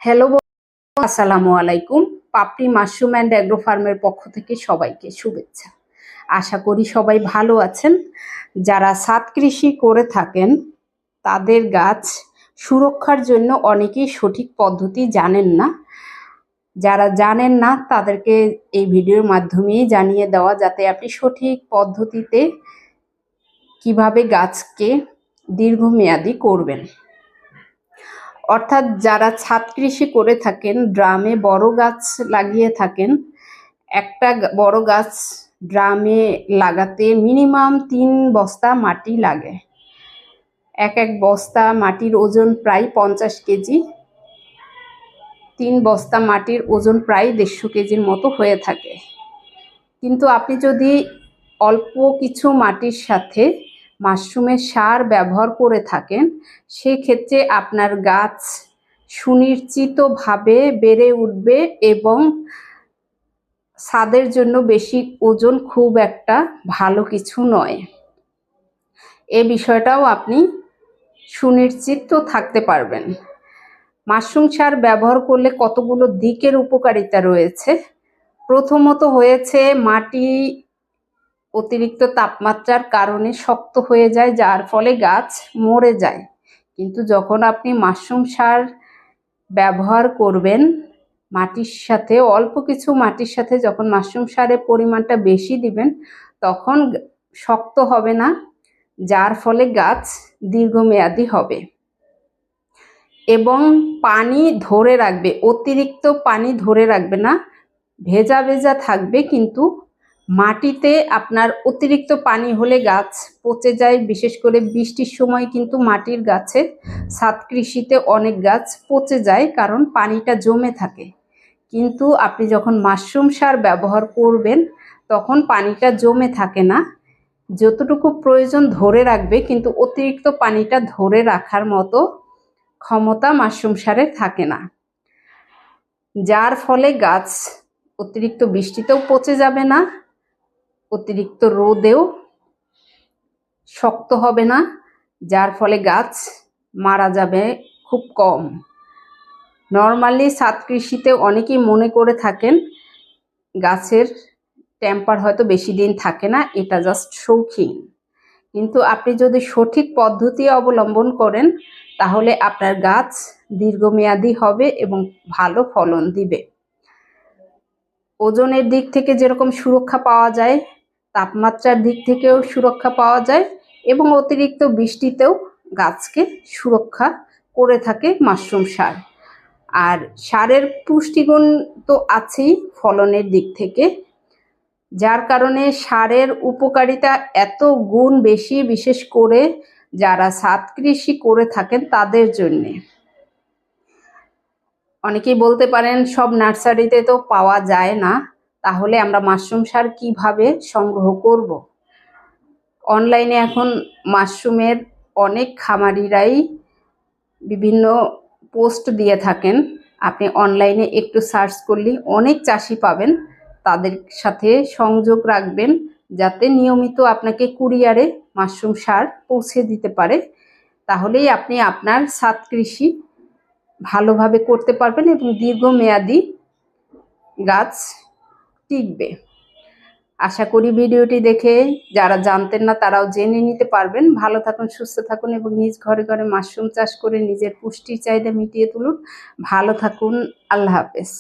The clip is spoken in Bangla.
হ্যালো, আসসালামু আলাইকুম। পাপড়ি মাশরুম অ্যান্ড অ্যাগ্রো ফার্মের পক্ষ থেকে সবাইকে শুভেচ্ছা। আশা করি সবাই ভালো আছেন। যারা ছাদ কৃষি করে থাকেন তাদের গাছ সুরক্ষার জন্য অনেকেই সঠিক পদ্ধতি জানেন না। যারা জানেন না তাদেরকে এই ভিডিওর মাধ্যমেই জানিয়ে দেওয়া, যাতে আপনি সঠিক পদ্ধতিতে কিভাবে গাছকে দীর্ঘমেয়াদী করবেন। অর্থাৎ যারা ছাদ কৃষি করে থাকেন, ড্রামে বড় গাছ লাগিয়ে থাকেন, একটা বড় গাছ ড্রামে লাগাতে মিনিমাম 3 বস্তা মাটি লাগে। এক বস্তা মাটির ওজন প্রায় 50 কেজি। 3 বস্তা মাটির ওজন প্রায় 150 কেজির মতো হয়ে থাকে। কিন্তু আপনি যদি অল্প কিছু মাটির সাথে মাশরুমের সার ব্যবহার করে থাকেন, সেক্ষেত্রে আপনার গাছ সুনিশ্চিতভাবে বেড়ে উঠবে এবং ছাদের জন্য বেশি ওজন খুব একটা ভালো কিছু নয়। এ বিষয়টাও আপনি সুনিশ্চিত থাকতে পারবেন। মাশরুম সার ব্যবহার করলে কতগুলো দিকের উপকারিতা রয়েছে। প্রথমত হয়েছে, মাটি অতিরিক্ত তাপমাত্রার কারণে শক্ত হয়ে যায়, যার ফলে গাছ মরে যায়। কিন্তু যখন আপনি মাশরুম সার ব্যবহার করবেন, মাটির সাথে অল্প কিছু মাটির সাথে যখন মাশরুম সারের পরিমাণটা বেশি দিবেন, তখন শক্ত হবে না, যার ফলে গাছ দীর্ঘমেয়াদী হবে এবং পানি ধরে রাখবে। অতিরিক্ত পানি ধরে রাখবে না, ভেজা ভেজা থাকবে। কিন্তু মাটিতে আপনার অতিরিক্ত পানি হলে গাছ পচে যায়। বিশেষ করে বৃষ্টির সময় কিন্তু মাটির গাছে, ছাদ কৃষিতে অনেক গাছ পচে যায়, কারণ পানিটা জমে থাকে। কিন্তু আপনি যখন মাশরুম সার ব্যবহার করবেন, তখন পানিটা জমে থাকে না, যতটুকু প্রয়োজন ধরে রাখবে, কিন্তু অতিরিক্ত পানিটা ধরে রাখার মতো ক্ষমতা মাশরুম সারের থাকে না, যার ফলে গাছ অতিরিক্ত বৃষ্টিতেও পচে যাবে না, অতিরিক্ত রোদেও শক্ত হবে না, যার ফলে গাছ মারা যাবে খুব কম। নর্মালি ছাদ কৃষিতে অনেকেই মনে করে থাকেন গাছের টেম্পার হয়তো বেশি দিন থাকে না, এটা জাস্ট শৌখিন। কিন্তু আপনি যদি সঠিক পদ্ধতি অবলম্বন করেন, তাহলে আপনার গাছ দীর্ঘমেয়াদী হবে এবং ভালো ফলন দিবে। ওজনের দিক থেকে যেরকম সুরক্ষা পাওয়া যায়, তাপমাত্রার দিক থেকেও সুরক্ষা পাওয়া যায় এবং অতিরিক্ত বৃষ্টিতেও গাছকে সুরক্ষা করে থাকে মাশরুম সার। আর সারের পুষ্টিগুণ তো আছেই ফলনের দিক থেকে, যার কারণে সারের উপকারিতা এত গুণ বেশি, বিশেষ করে যারা ছাদ কৃষি করে থাকেন তাদের জন্যে। অনেকেই বলতে পারেন সব নার্সারিতে তো পাওয়া যায় না, তাহলে আমরা মাশরুম সার কিভাবে সংগ্রহ করব? অনলাইনে এখন মাশরুমের অনেক খামারিরাই বিভিন্ন পোস্ট দিয়ে থাকেন। আপনি অনলাইনে একটু সার্চ করলেই অনেক চাষি পাবেন। তাদের সাথে সংযোগ রাখবেন, যাতে নিয়মিত আপনাকে কুরিয়ারে মাশরুম সার পৌঁছে দিতে পারে। তাহলেই আপনি আপনার ছাদ কৃষি ভালোভাবে করতে পারবেন এবং দীর্ঘমেয়াদী গাছ টিকবে। আশা করি ভিডিওটি দেখে যারা জানতেন না তারাও জেনে নিতে পারবেন। ভালো থাকুন, সুস্থ থাকুন এবং নিজ ঘরে ঘরে মাশরুম চাষ করে নিজের পুষ্টির চাহিদা মিটিয়ে তুলুন। ভালো থাকুন, আল্লাহ হাফেজ।